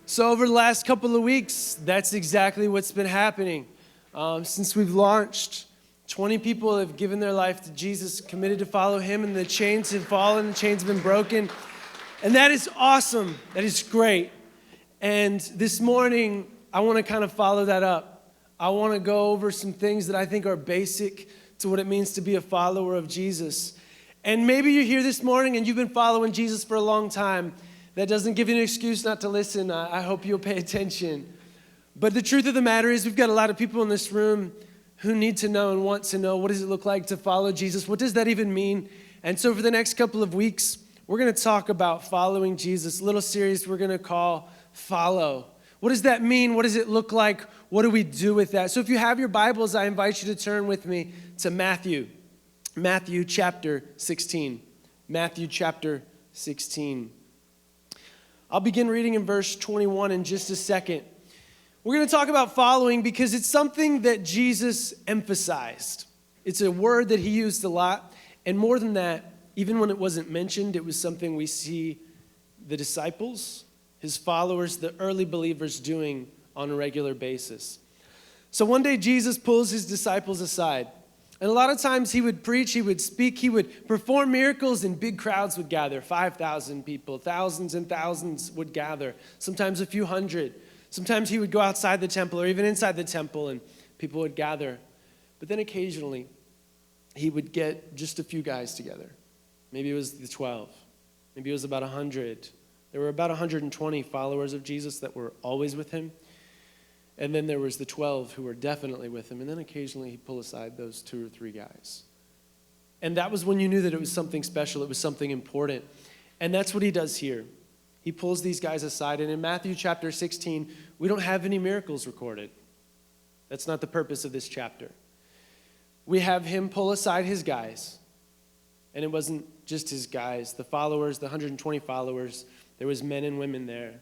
So over the last couple of weeks, that's exactly what's been happening. Since we've launched, 20 people have given their life to Jesus, committed to follow him, and the chains have fallen, the chains have been broken. And that is awesome. That is great. And this morning, I want to kind of follow that up. I want to go over some things that I think are basic to what it means to be a follower of Jesus. And maybe you're here this morning and you've been following Jesus for a long time. That doesn't give you an excuse not to listen. I hope you'll pay attention. But the truth of the matter is we've got a lot of people in this room who need to know and want to know, what does it look like to follow Jesus? What does that even mean? And so for the next couple of weeks, we're going to talk about following Jesus, a little series we're going to call Follow. What does that mean? What does it look like? What do we do with that? So if you have your Bibles, I invite you to turn with me to Matthew chapter 16. Matthew chapter 16. I'll begin reading in verse 21 in just a second. We're going to talk about following because it's something that Jesus emphasized. It's a word that he used a lot. And more than that, even when it wasn't mentioned, it was something we see the disciples, his followers, the early believers doing on a regular basis. So one day Jesus pulls his disciples aside. And a lot of times he would preach, he would speak, he would perform miracles, and big crowds would gather. 5,000 people, thousands and thousands would gather, sometimes a few hundred. Sometimes he would go outside the temple or even inside the temple and people would gather. But then occasionally he would get just a few guys together. Maybe it was the 12. Maybe it was about 100. There were about 120 followers of Jesus that were always with him. And then there was the 12 who were definitely with him. And then occasionally he'd pull aside those 2 or 3 guys. And that was when you knew that it was something special. It was something important. And that's what he does here. He pulls these guys aside. And in Matthew chapter 16, we don't have any miracles recorded. That's not the purpose of this chapter. We have him pull aside his guys. And it wasn't just his guys. The followers, the 120 followers, there was men and women there.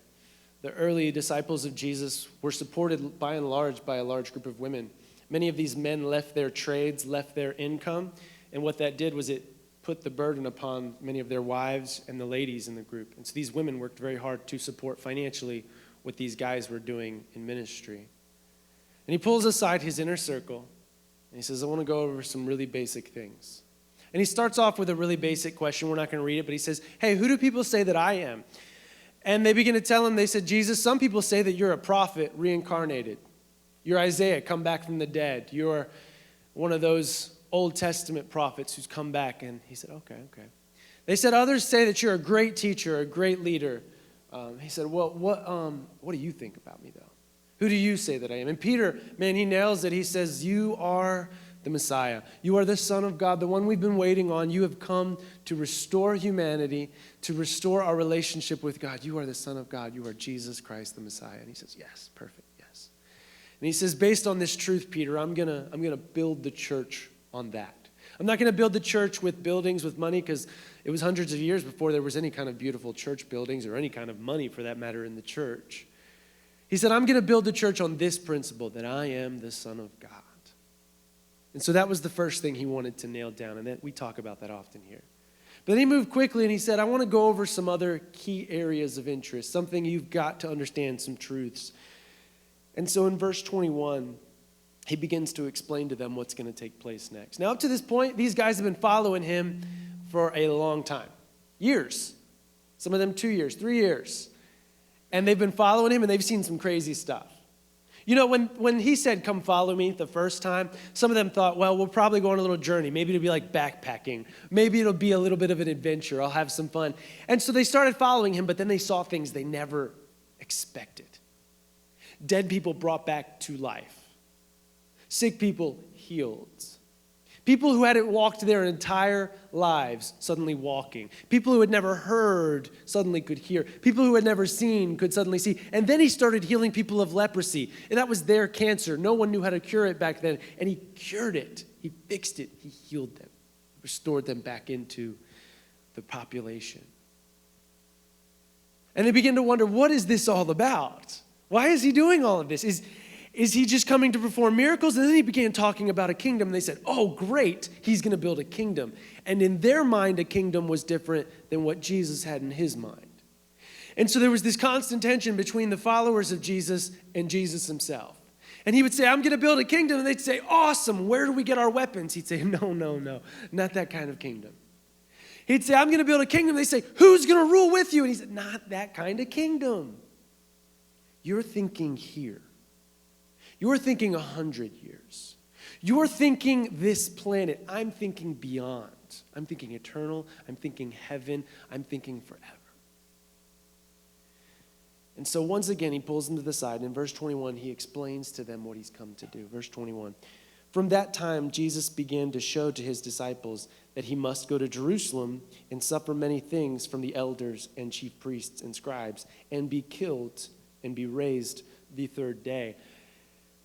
The early disciples of Jesus were supported by and large by a large group of women. Many of these men left their trades, left their income, and what that did was it put the burden upon many of their wives and the ladies in the group. And so these women worked very hard to support financially what these guys were doing in ministry. And he pulls aside his inner circle, and he says, I want to go over some really basic things. And he starts off with a really basic question. We're not going to read it, but he says, hey, who do people say that I am? And they begin to tell him, they said, Jesus, some people say that you're a prophet reincarnated. You're Isaiah, come back from the dead. You're one of those Old Testament prophets who's come back. And he said, okay. They said, others say that you're a great teacher, a great leader. He said, well, what do you think about me, though? Who do you say that I am? And Peter, man, he nails it. He says, you are the Messiah. You are the Son of God, the one we've been waiting on. You have come to restore humanity, to restore our relationship with God. You are the Son of God. You are Jesus Christ, the Messiah. And he says, yes, perfect, yes. And he says, based on this truth, Peter, I'm gonna build the church on that. I'm not gonna build the church with buildings, with money, because it was hundreds of years before there was any kind of beautiful church buildings or any kind of money, for that matter, in the church. He said, I'm gonna build the church on this principle, that I am the Son of God. And so that was the first thing he wanted to nail down, and that we talk about that often here. But then he moved quickly, and he said, I want to go over some other key areas of interest, something you've got to understand, some truths. And so in verse 21, he begins to explain to them what's going to take place next. Now, up to this point, these guys have been following him for a long time, years. Some of them 2 years, 3 years. And they've been following him, and they've seen some crazy stuff. You know, when he said, come follow me the first time, some of them thought, well, we'll probably go on a little journey. Maybe it'll be like backpacking. Maybe it'll be a little bit of an adventure. I'll have some fun. And so they started following him, but then they saw things they never expected. Dead people brought back to life. Sick people healed. People who hadn't walked their entire lives suddenly walking. People who had never heard suddenly could hear. People who had never seen could suddenly see. And then he started healing people of leprosy. And that was their cancer. No one knew how to cure it back then. And he cured it. He fixed it. He healed them. Restored them back into the population. And they began to wonder, what is this all about? Why is he doing all of this? Is he just coming to perform miracles? And then he began talking about a kingdom. And they said, oh, great, he's going to build a kingdom. And in their mind, a kingdom was different than what Jesus had in his mind. And so there was this constant tension between the followers of Jesus and Jesus himself. And he would say, I'm going to build a kingdom. And they'd say, awesome, where do we get our weapons? He'd say, no, not that kind of kingdom. He'd say, I'm going to build a kingdom. They'd say, who's going to rule with you? And he said, not that kind of kingdom. You're thinking here. You're thinking 100 years. You're thinking this planet. I'm thinking beyond. I'm thinking eternal. I'm thinking heaven. I'm thinking forever. And so once again, he pulls them to the side. In verse 21, he explains to them what he's come to do. Verse 21. From that time, Jesus began to show to his disciples that he must go to Jerusalem and suffer many things from the elders and chief priests and scribes and be killed and be raised the third day.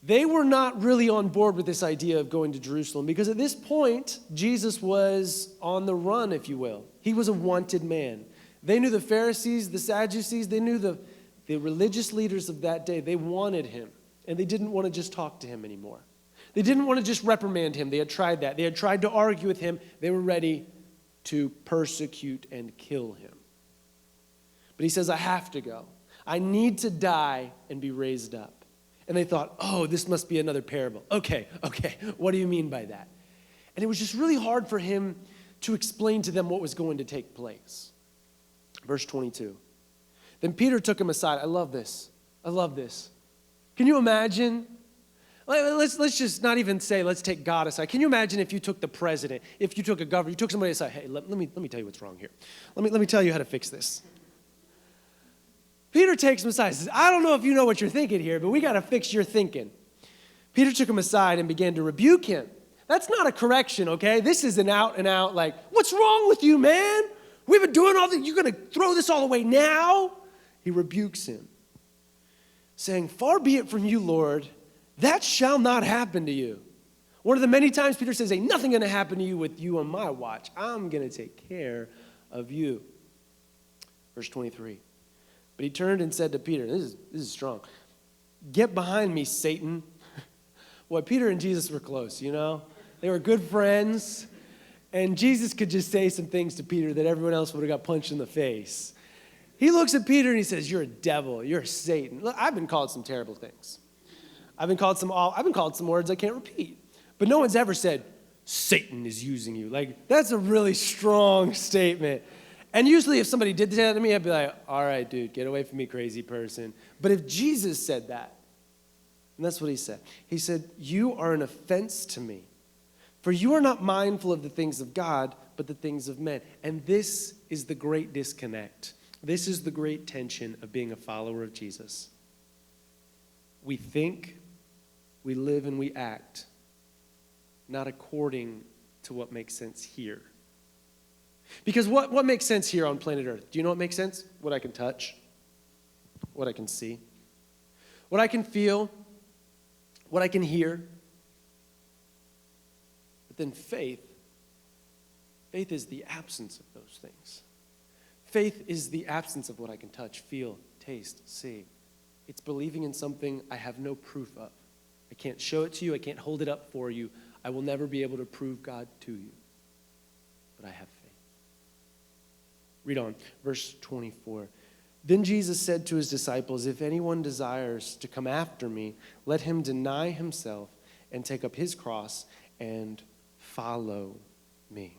They were not really on board with this idea of going to Jerusalem because at this point, Jesus was on the run, if you will. He was a wanted man. They knew the Pharisees, the Sadducees, they knew the religious leaders of that day. They wanted him, and they didn't want to just talk to him anymore. They didn't want to just reprimand him. They had tried that. They had tried to argue with him. They were ready to persecute and kill him. But he says, I have to go. I need to die and be raised up. And they thought, oh, this must be another parable. Okay, what do you mean by that? And it was just really hard for him to explain to them what was going to take place. Verse 22. Then Peter took him aside. I love this. Can you imagine? Let's just not even say, let's take God aside. Can you imagine if you took the president, if you took a governor, you took somebody aside, hey, let me tell you what's wrong here. Let me tell you how to fix this. Peter takes him aside and says, I don't know if you know what you're thinking here, but we got to fix your thinking. Peter took him aside and began to rebuke him. That's not a correction, okay? This is an out and out like, what's wrong with you, man? We've been doing all this. You're going to throw this all away now? He rebukes him, saying, far be it from you, Lord, that shall not happen to you. One of the many times Peter says, ain't nothing going to happen to you with you on my watch. I'm going to take care of you. Verse 23. But he turned and said to Peter, this is strong, get behind me, Satan. Well, Peter and Jesus were close, you know? They were good friends. And Jesus could just say some things to Peter that everyone else would have got punched in the face. He looks at Peter and he says, you're a devil. You're a Satan. Look, I've been called some terrible things. I've been called some words I can't repeat. But no one's ever said, Satan is using you. Like, that's a really strong statement. And usually if somebody did that to me, I'd be like, all right, dude, get away from me, crazy person. But if Jesus said that, and that's what he said. He said, you are an offense to me. For you are not mindful of the things of God, but the things of men. And this is the great disconnect. This is the great tension of being a follower of Jesus. We think, we live, and we act not according to what makes sense here. Because what makes sense here on planet Earth? Do you know what makes sense? What I can touch, what I can see, what I can feel, what I can hear. But then faith is the absence of those things. Faith is the absence of what I can touch, feel, taste, see. It's believing in something I have no proof of. I can't show it to you. I can't hold it up for you. I will never be able to prove God to you. But I have faith. Read on, verse 24. Then Jesus said to his disciples, if anyone desires to come after me, let him deny himself and take up his cross and follow me.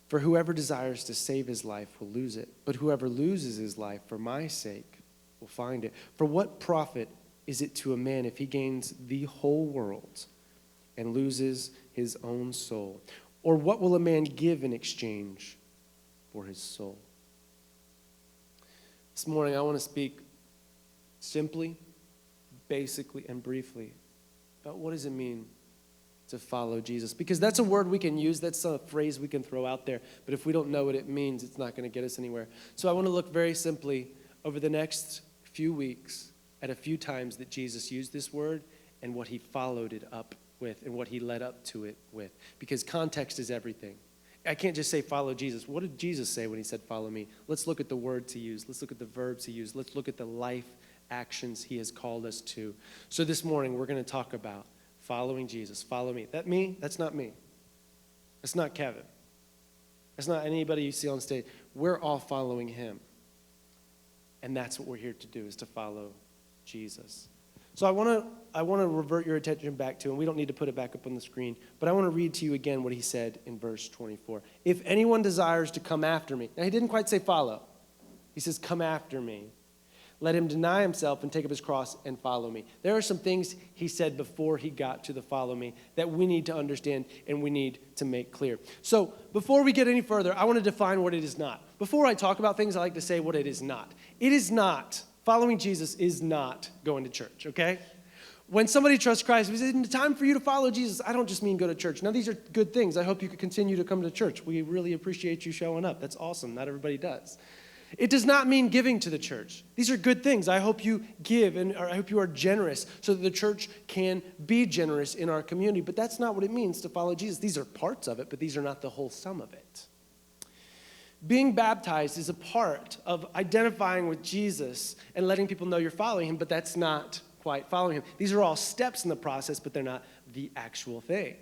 For whoever desires to save his life will lose it, but whoever loses his life for my sake will find it. For what profit is it to a man if he gains the whole world and loses his own soul? Or what will a man give in exchange for his soul? This morning I want to speak simply, basically, and briefly about what does it mean to follow Jesus. Because that's a word we can use, that's a phrase we can throw out there, but if we don't know what it means, it's not going to get us anywhere. So I want to look very simply over the next few weeks at a few times that Jesus used this word and what he followed it up with and what he led up to it with. Because context is everything. I can't just say follow Jesus. What did Jesus say when he said follow me? Let's look at the words he used. Let's look at the verbs he used. Let's look at the life actions he has called us to. So this morning we're going to talk about following Jesus. Follow me. That me? That's not me. That's not Kevin. That's not anybody you see on stage. We're all following him. And that's what we're here to do, is to follow Jesus. So I want to revert your attention back to, and we don't need to put it back up on the screen, but I want to read to you again what he said in verse 24. If anyone desires to come after me. Now, he didn't quite say follow. He says, come after me. Let him deny himself and take up his cross and follow me. There are some things he said before he got to the follow me that we need to understand and we need to make clear. So before we get any further, I want to define what it is not. Before I talk about things, I like to say what it is not. It is not, following Jesus is not going to church, okay? When somebody trusts Christ, we say, it's time for you to follow Jesus. I don't just mean go to church. Now, these are good things. I hope you could continue to come to church. We really appreciate you showing up. That's awesome. Not everybody does. It does not mean giving to the church. These are good things. I hope you give, and I hope you are generous so that the church can be generous in our community. But that's not what it means to follow Jesus. These are parts of it, but these are not the whole sum of it. Being baptized is a part of identifying with Jesus and letting people know you're following him, but that's not quite following him. These are all steps in the process, but they're not the actual thing.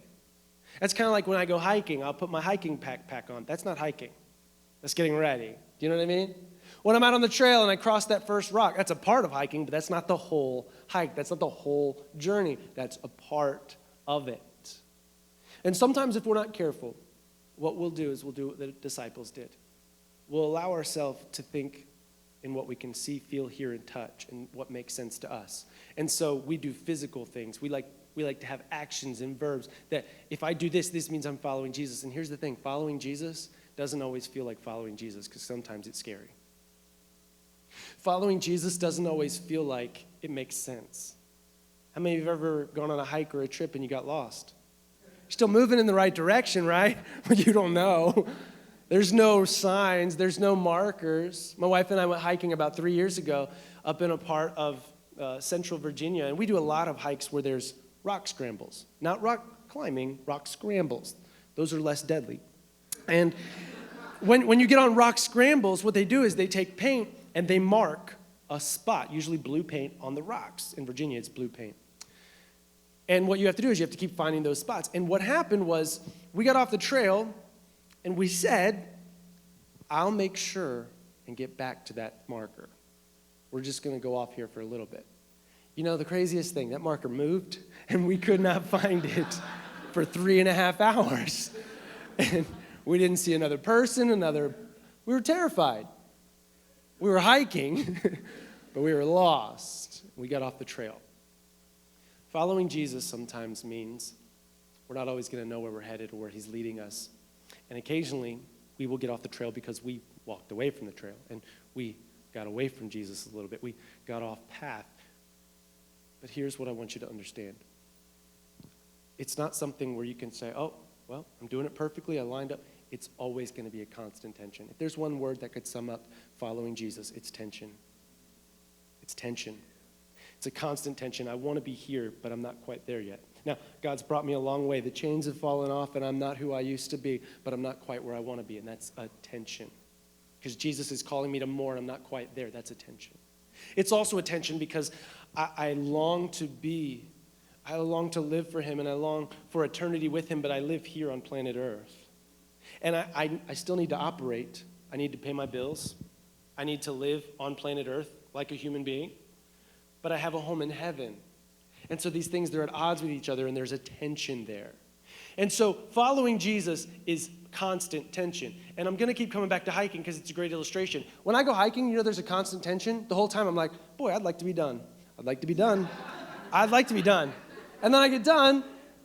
That's kind of like when I go hiking. I'll put my hiking backpack on. That's not hiking. That's getting ready. Do you know what I mean? When I'm out on the trail and I cross that first rock, that's a part of hiking, but that's not the whole hike. That's not the whole journey. That's a part of it. And sometimes if we're not careful, what we'll do is we'll do what the disciples did. We'll allow ourselves to think in what we can see, feel, hear, and touch, and what makes sense to us. And so we do physical things. We like to have actions and verbs that if I do this, this means I'm following Jesus. And here's the thing, following Jesus doesn't always feel like following Jesus because sometimes it's scary. Following Jesus doesn't always feel like it makes sense. How many of you have ever gone on a hike or a trip and you got lost? You're still moving in the right direction, right? But you don't know. There's no signs. There's no markers. My wife and I went hiking about 3 years ago up in a part of central Virginia, and we do a lot of hikes where there's rock scrambles. Not rock climbing, rock scrambles. Those are less deadly. And when you get on rock scrambles, what they do is they take paint and they mark a spot, usually blue paint, on the rocks. In Virginia, it's blue paint. And what you have to do is you have to keep finding those spots. And what happened was we got off the trail and we said, I'll make sure and get back to that marker. We're just going to go off here for a little bit. You know, the craziest thing, that marker moved and we could not find it for 3.5 hours. And we didn't see another person, we were terrified. We were hiking, but we were lost. We got off the trail. Following Jesus sometimes means we're not always going to know where we're headed or where he's leading us. And occasionally, we will get off the trail because we walked away from the trail and we got away from Jesus a little bit. We got off path. But here's what I want you to understand. It's not something where you can say, oh, well, I'm doing it perfectly, I lined up. It's always going to be a constant tension. If there's one word that could sum up following Jesus, it's tension. It's tension. It's a constant tension. I want to be here, but I'm not quite there yet. Now, God's brought me a long way. The chains have fallen off, and I'm not who I used to be, but I'm not quite where I want to be, and that's a tension. Because Jesus is calling me to more, and I'm not quite there. That's a tension. It's also a tension because I long to live for him, and I long for eternity with him, but I live here on planet Earth. And I still need to operate. I need to pay my bills. I need to live on planet Earth like a human being. But I have a home in heaven. And so these things, they're at odds with each other, and there's a tension there. And so following Jesus is constant tension. And I'm going to keep coming back to hiking because it's a great illustration. When I go hiking, you know there's a constant tension. The whole time I'm like, boy, I'd like to be done. I'd like to be done. I'd like to be done. And then I get done.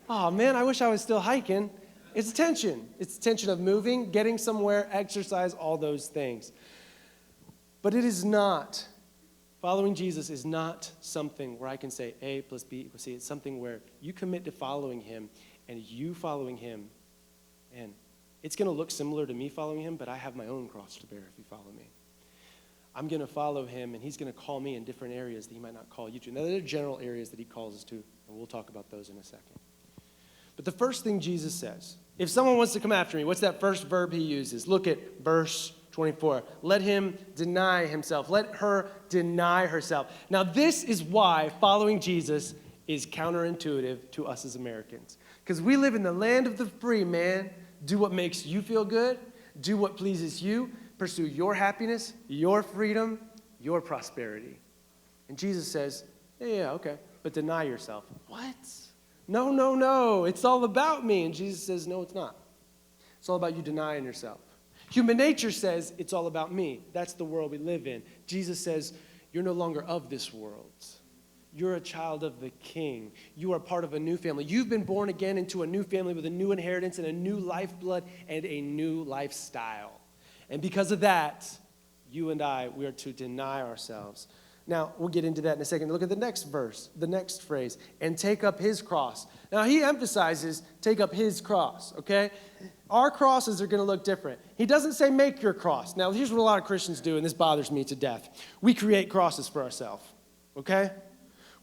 Oh, man, I wish I was still hiking. It's tension. It's tension of moving, getting somewhere, exercise, all those things. But it is not, following Jesus is not something where I can say A plus B equals C. It's something where you commit to following him, and you following him, and it's going to look similar to me following him, but I have my own cross to bear if you follow me. I'm going to follow him, and he's going to call me in different areas that he might not call you to. Now, there are general areas that he calls us to, and we'll talk about those in a second. But the first thing Jesus says, if someone wants to come after me, what's that first verb he uses? Look at verse 24. Let him deny himself. Let her deny herself. Now, this is why following Jesus is counterintuitive to us as Americans. Because we live in the land of the free, man. Do what makes you feel good. Do what pleases you. Pursue your happiness, your freedom. your prosperity. And Jesus says, yeah, okay, but deny yourself. What? No, no, no, it's all about me. And Jesus says, no, it's not. It's all about you denying yourself. Human nature says it's all about me. That's the world we live in. Jesus says, you're no longer of this world. You're a child of the King. You are part of a new family. You've been born again into a new family with a new inheritance and a new lifeblood and a new lifestyle. And because of that, you and I, we are to deny ourselves. Now, we'll get into that in a second. Look at the next verse, the next phrase, and take up his cross. Now, he emphasizes take up his cross, okay? Our crosses are going to look different. He doesn't say make your cross. Now, here's what a lot of Christians do, and this bothers me to death. We create crosses for ourselves, okay?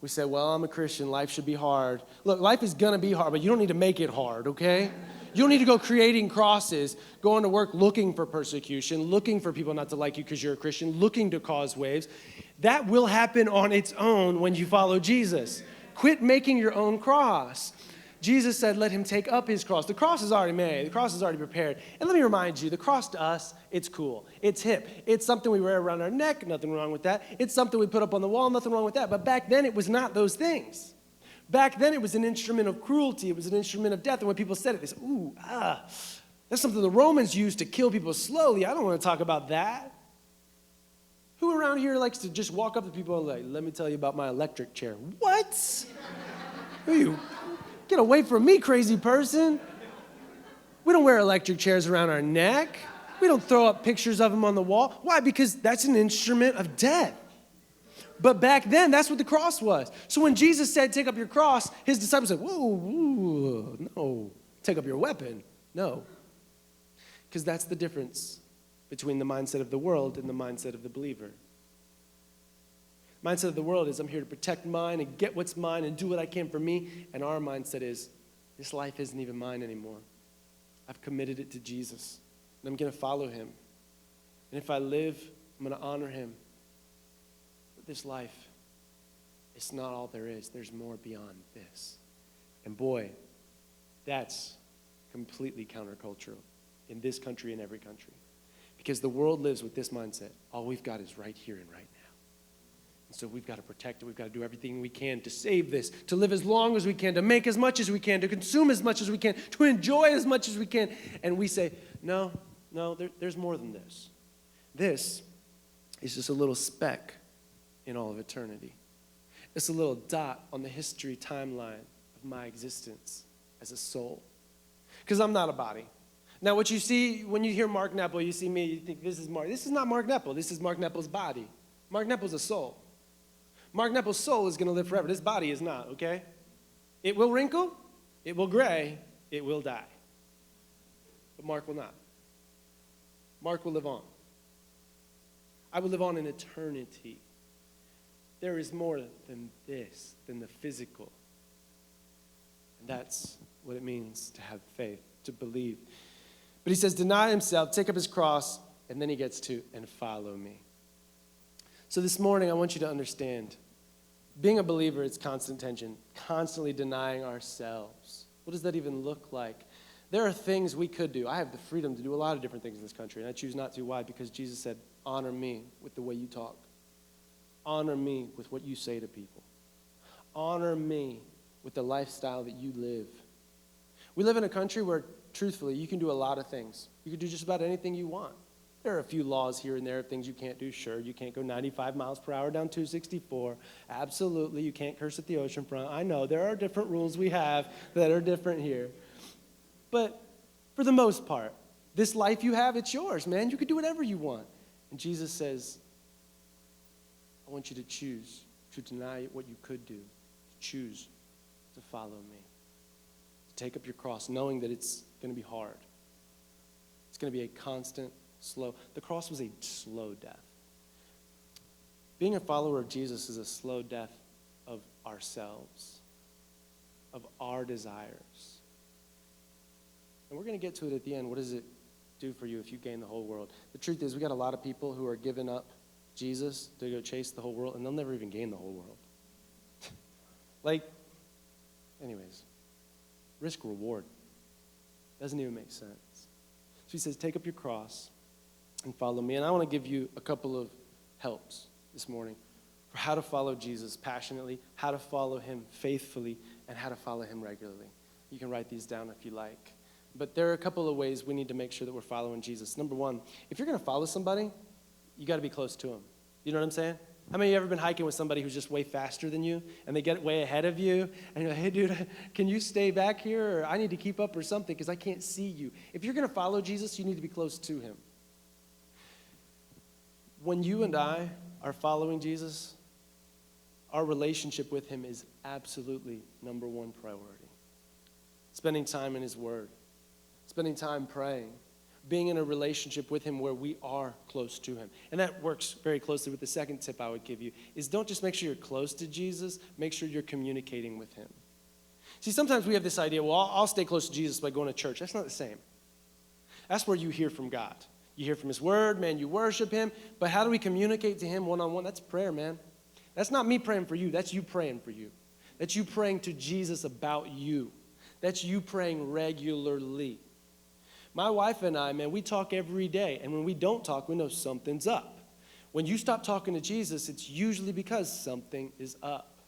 We say, well, I'm a Christian. Life should be hard. Look, life is going to be hard, but you don't need to make it hard, okay? You don't need to go creating crosses, going to work looking for persecution, looking for people not to like you because you're a Christian, looking to cause waves. That will happen on its own when you follow Jesus. Quit making your own cross. Jesus said, let him take up his cross. The cross is already made. The cross is already prepared. And let me remind you, the cross to us, it's cool. It's hip. It's something we wear around our neck. Nothing wrong with that. It's something we put up on the wall. Nothing wrong with that. But back then, it was not those things. Back then, it was an instrument of cruelty. It was an instrument of death. And when people said it, they said, ooh, that's something the Romans used to kill people slowly. I don't want to talk about that. Who around here likes to just walk up to people and like, let me tell you about my electric chair? What? Who are you? Get away from me, crazy person. We don't wear electric chairs around our neck. We don't throw up pictures of them on the wall. Why? Because that's an instrument of death. But back then, that's what the cross was. So when Jesus said, take up your cross, his disciples said, whoa, no, take up your weapon. No. Because that's the difference between the mindset of the world and the mindset of the believer. Mindset of the world is I'm here to protect mine and get what's mine and do what I can for me. And our mindset is this life isn't even mine anymore. I've committed it to Jesus. And I'm going to follow him. And if I live, I'm going to honor him. But this life, it's not all there is. There's more beyond this. And boy, that's completely countercultural in this country and every country. Because the world lives with this mindset. All we've got is right here and right now. And so we've got to protect it. We've got to do everything we can to save this, to live as long as we can, to make as much as we can, to consume as much as we can, to enjoy as much as we can. And we say, no, there's more than this. This is just a little speck in all of eternity. It's a little dot on the history timeline of my existence as a soul. Because I'm not a body. Now, what you see, when you hear Mark Nepple, you see me, you think, this is Mark. This is not Mark Nepple. This is Mark Nepple's body. Mark Nepple's a soul. Mark Nepple's soul is going to live forever. This body is not, okay? It will wrinkle. It will gray. It will die. But Mark will not. Mark will live on. I will live on in eternity. There is more than this, than the physical. And that's what it means to have faith, to believe. But he says, deny himself, take up his cross, and then he gets to, and follow me. So this morning, I want you to understand, being a believer is constant tension, constantly denying ourselves. What does that even look like? There are things we could do. I have the freedom to do a lot of different things in this country, and I choose not to. Why? Because Jesus said, honor me with the way you talk. Honor me with what you say to people. Honor me with the lifestyle that you live. We live in a country where, truthfully, you can do a lot of things. You can do just about anything you want. There are a few laws here and there of things you can't do. Sure, you can't go 95 miles per hour down 264. Absolutely, you can't curse at the oceanfront. I know, there are different rules we have that are different here. But for the most part, this life you have, it's yours, man. You can do whatever you want. And Jesus says, I want you to choose to deny what you could do, to choose to follow me, to take up your cross, knowing that it's going to be hard. It's going to be a constant, slow. The cross was a slow death. Being a follower of Jesus is a slow death of ourselves, of our desires. And we're going to get to it at the end. What does it do for you if you gain the whole world? The truth is, we got a lot of people who are giving up Jesus to go chase the whole world, and they'll never even gain the whole world. Anyways, risk reward. Doesn't even make sense. So he says, take up your cross and follow me. And I want to give you a couple of helps this morning for how to follow Jesus passionately, how to follow him faithfully, and how to follow him regularly. You can write these down if you like. But there are a couple of ways we need to make sure that we're following Jesus. Number one, if you're going to follow somebody, you got to be close to him. You know what I'm saying? How many of you ever been hiking with somebody who's just way faster than you, and they get way ahead of you, and you're like, hey, dude, can you stay back here, or I need to keep up or something because I can't see you. If you're going to follow Jesus, you need to be close to him. When you and I are following Jesus, our relationship with him is absolutely number one priority. Spending time in his word, spending time praying, being in a relationship with him where we are close to him. And that works very closely with the second tip I would give you, is don't just make sure you're close to Jesus, make sure you're communicating with him. See, sometimes we have this idea, well, I'll stay close to Jesus by going to church. That's not the same. That's where you hear from God. You hear from his word, man, you worship him. But how do we communicate to him one-on-one? That's prayer, man. That's not me praying for you. That's you praying for you. That's you praying to Jesus about you. That's you praying regularly. My wife and I, man, we talk every day. And when we don't talk, we know something's up. When you stop talking to Jesus, it's usually because something is up.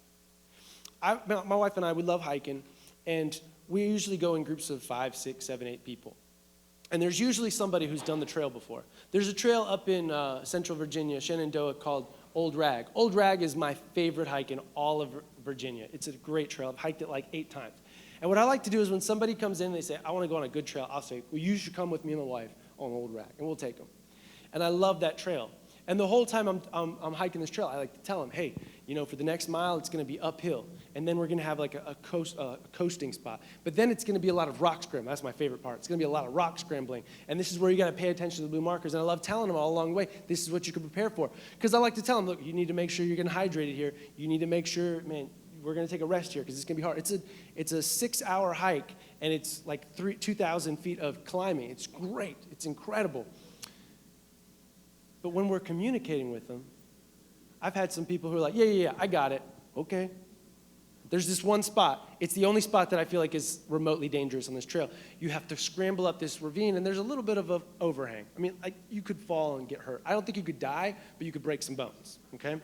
My wife and I, we love hiking. And we usually go in groups of 5, 6, 7, 8 people. And there's usually somebody who's done the trail before. There's a trail up in Central Virginia, Shenandoah, called Old Rag. Old Rag is my favorite hike in all of Virginia. It's a great trail. I've hiked it like 8 times. And what I like to do is when somebody comes in and they say, I want to go on a good trail, I'll say, well, you should come with me and my wife on Old Rag, and we'll take them. And I love that trail. And the whole time I'm hiking this trail, I like to tell them, hey, for the next mile, it's going to be uphill. And then we're going to have like a coasting spot. But then it's going to be a lot of rock scrambling. That's my favorite part. It's going to be a lot of rock scrambling. And this is where you got to pay attention to the blue markers. And I love telling them all along the way, this is what you can prepare for. Because I like to tell them, look, you need to make sure you're getting hydrated here. You need to make sure, man, we're going to take a rest here because it's going to be hard. It's a 6-hour hike, and it's like 2,000 feet of climbing. It's great. It's incredible. But when we're communicating with them, I've had some people who are like, yeah, I got it. Okay. There's this one spot. It's the only spot that I feel like is remotely dangerous on this trail. You have to scramble up this ravine, and there's a little bit of an overhang. I mean, like, you could fall and get hurt. I don't think you could die, but you could break some bones, okay?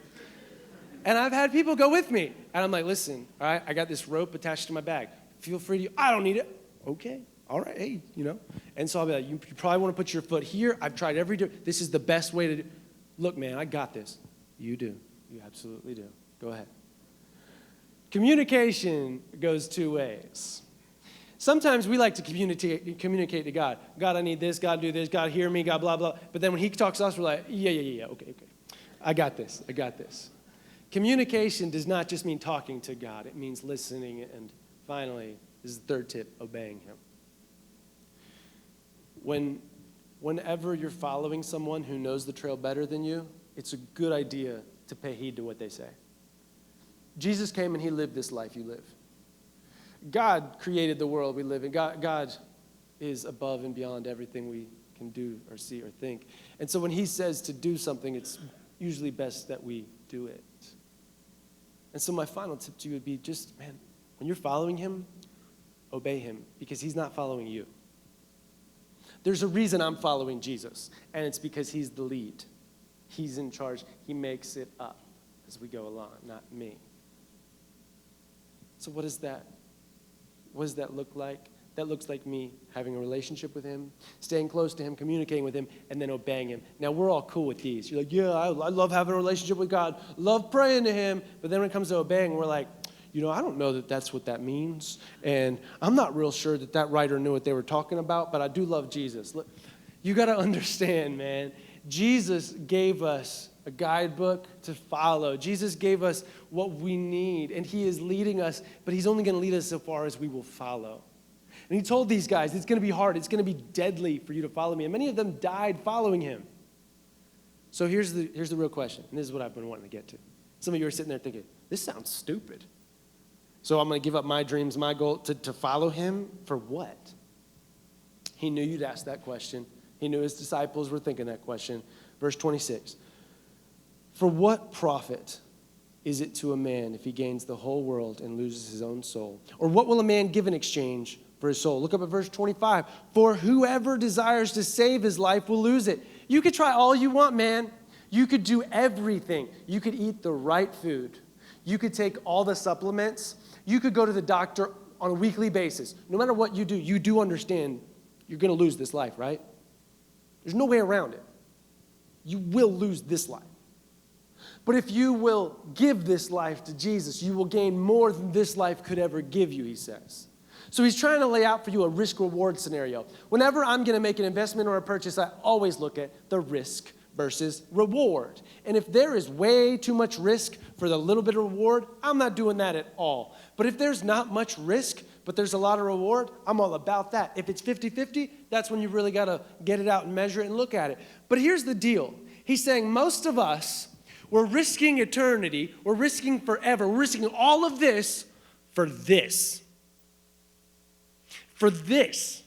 And I've had people go with me. And I'm like, listen, all right, I got this rope attached to my bag. Feel free to, I don't need it. Okay, all right, hey, And so I'll be like, you probably want to put your foot here. I've tried this is the best way to do. Look, man, I got this. You do. You absolutely do. Go ahead. Communication goes 2 ways. Sometimes we like to communicate to God. God, I need this. God, do this. God, hear me. God, blah, blah. But then when he talks to us, we're like, yeah. Okay. I got this. Communication does not just mean talking to God. It means listening. And finally, this is the third tip, obeying him. Whenever you're following someone who knows the trail better than you, it's a good idea to pay heed to what they say. Jesus came and he lived this life you live. God created the world we live in. God is above and beyond everything we can do or see or think. And so when he says to do something, it's usually best that we do it. And so my final tip to you would be just, man, when you're following him, obey him because he's not following you. There's a reason I'm following Jesus, and it's because he's the lead. He's in charge. He makes it up as we go along, not me. So what does that look like? That looks like me having a relationship with him, staying close to him, communicating with him, and then obeying him. Now, we're all cool with these. You're like, yeah, I love having a relationship with God, love praying to him. But then when it comes to obeying, we're like, I don't know that that's what that means. And I'm not real sure that writer knew what they were talking about, but I do love Jesus. Look, you got to understand, man. Jesus gave us a guidebook to follow. Jesus gave us what we need, and he is leading us, but he's only going to lead us so far as we will follow. And he told these guys, it's going to be hard. It's going to be deadly for you to follow me. And many of them died following him. So here's the real question, and this is what I've been wanting to get to. Some of you are sitting there thinking, this sounds stupid. So I'm going to give up my dreams, my goal to follow him for what? He knew you'd ask that question. He knew his disciples were thinking that question. Verse 26. For what profit is it to a man if he gains the whole world and loses his own soul? Or what will a man give in exchange for his soul? Look up at verse 25. For whoever desires to save his life will lose it. You could try all you want, man. You could do everything. You could eat the right food. You could take all the supplements. You could go to the doctor on a weekly basis. No matter what you do understand you're going to lose this life, right? There's no way around it. You will lose this life. But if you will give this life to Jesus, you will gain more than this life could ever give you, he says. So he's trying to lay out for you a risk-reward scenario. Whenever I'm going to make an investment or a purchase, I always look at the risk versus reward. And if there is way too much risk for the little bit of reward, I'm not doing that at all. But if there's not much risk, but there's a lot of reward, I'm all about that. If it's 50-50, that's when you really got to get it out and measure it and look at it. But here's the deal. He's saying most of us, we're risking eternity, we're risking forever, we're risking all of this for this. For this.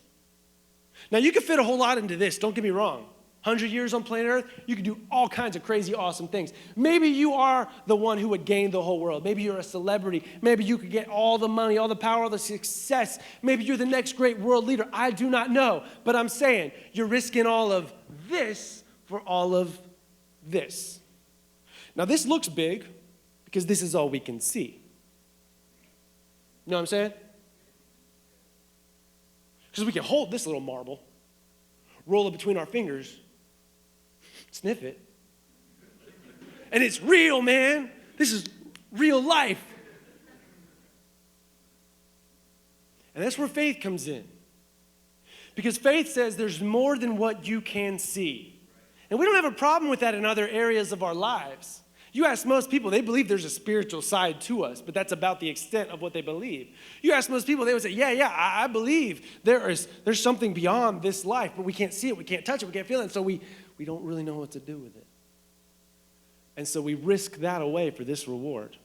Now, you can fit a whole lot into this, don't get me wrong. 100 years on planet Earth, you can do all kinds of crazy, awesome things. Maybe you are the one who would gain the whole world. Maybe you're a celebrity. Maybe you could get all the money, all the power, all the success. Maybe you're the next great world leader. I do not know. But I'm saying you're risking all of this for all of this. Now, this looks big because this is all we can see. You know what I'm saying? Because we can hold this little marble, roll it between our fingers, sniff it. And it's real, man. This is real life. And that's where faith comes in. Because faith says there's more than what you can see. And we don't have a problem with that in other areas of our lives. You ask most people, they believe there's a spiritual side to us, but that's about the extent of what they believe. You ask most people, they would say, I believe there's something beyond this life, but we can't see it, we can't touch it, we can't feel it, and so we don't really know what to do with it. And so we risk that away for this reward.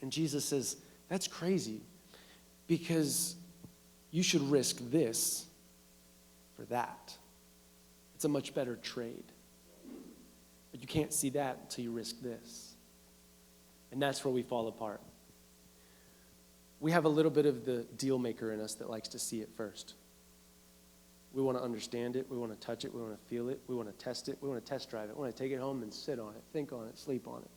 And Jesus says, that's crazy, because you should risk this for that. It's a much better trade. But you can't see that until you risk this. And that's where we fall apart. We have a little bit of the deal maker in us that likes to see it first. We want to understand it. We want to touch it. We want to feel it. We want to test it. We want to test drive it. We want to take it home and sit on it, think on it, sleep on it.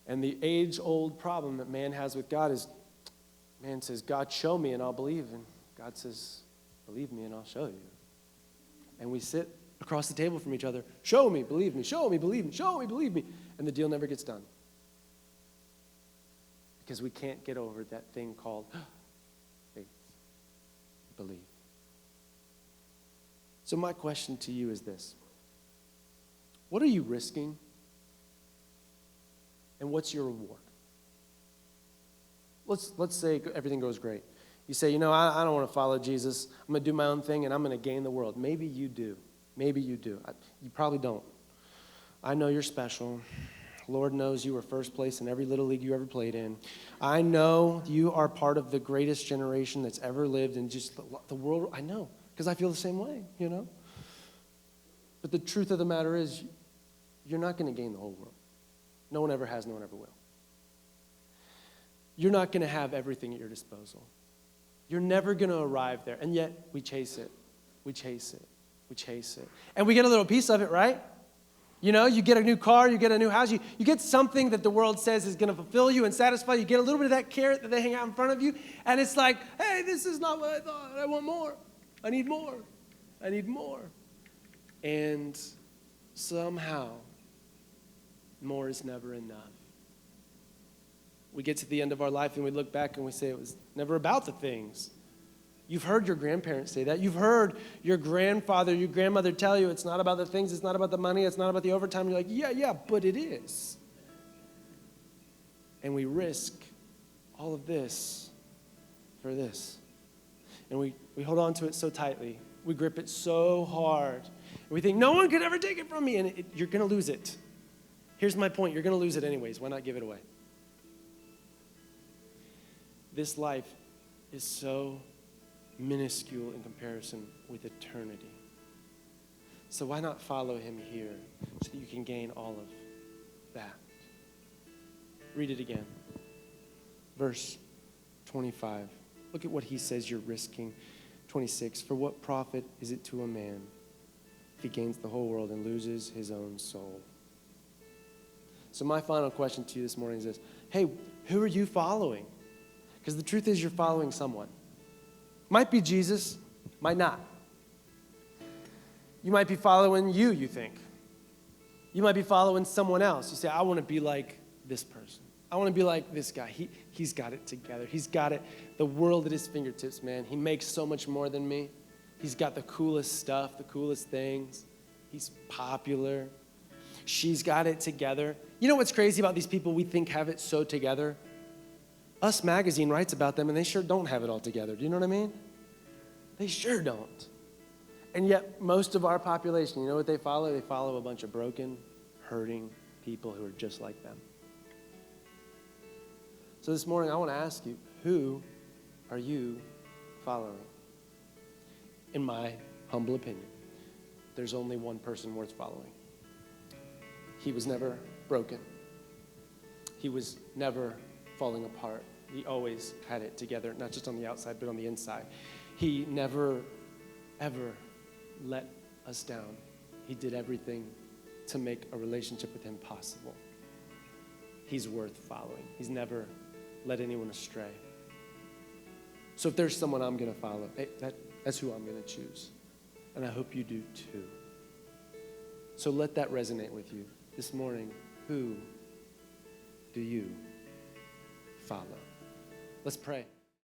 And the age-old problem that man has with God is, man says, God, show me and I'll believe. And God says, believe me and I'll show you. And we sit across the table from each other, show me, believe me, show me, believe me, show me, believe me. And the deal never gets done. Because we can't get over that thing called faith, believe. So my question to you is this. What are you risking? And what's your reward? Let's say everything goes great. You say, I don't want to follow Jesus. I'm going to do my own thing and I'm going to gain the world. Maybe you do. Maybe you do. You probably don't. I know you're special. Lord knows you were first place in every little league you ever played in. I know you are part of the greatest generation that's ever lived in just the world. I know, because I feel the same way, But the truth of the matter is, you're not going to gain the whole world. No one ever has, no one ever will. You're not going to have everything at your disposal. You're never going to arrive there, and yet we chase it. We chase it. We chase it. And we get a little piece of it, right? You get a new car, you get a new house, you get something that the world says is going to fulfill you and satisfy you. You get a little bit of that carrot that they hang out in front of you, and it's like, hey, this is not what I thought. I want more. I need more. I need more. And somehow, more is never enough. We get to the end of our life and we look back and we say it was never about the things. You've heard your grandparents say that. You've heard your grandfather, your grandmother tell you it's not about the things, it's not about the money, it's not about the overtime. You're like, yeah, but it is. And we risk all of this for this. And we hold on to it so tightly. We grip it so hard. And we think, no one could ever take it from me. And you're going to lose it. Here's my point. You're going to lose it anyways. Why not give it away? This life is so minuscule in comparison with eternity. So why not follow him here so that you can gain all of that? Read it again. Verse 25. Look at what he says you're risking. 26. For what profit is it to a man he gains the whole world and loses his own soul? So my final question to you this morning is this. Hey, who are you following? Because the truth is you're following someone. Might be Jesus, might not. You might be following you think. You might be following someone else. You say, I want to be like this person. I want to be like this guy. He's got it together. He's got it, the world at his fingertips, man. He makes so much more than me. He's got the coolest stuff, the coolest things. He's popular. She's got it together. You know what's crazy about these people we think have it so together? Us Magazine writes about them, and they sure don't have it all together. Do you know what I mean? They sure don't. And yet, most of our population, you know what they follow? They follow a bunch of broken, hurting people who are just like them. So this morning, I want to ask you, who are you following? In my humble opinion, there's only one person worth following. He was never broken. He was never falling apart. He always had it together, not just on the outside, but on the inside. He never, ever let us down. He did everything to make a relationship with him possible. He's worth following. He's never led anyone astray. So if there's someone I'm going to follow, hey, that's who I'm going to choose. And I hope you do too. So let that resonate with you. This morning, who do you follow? Let's pray.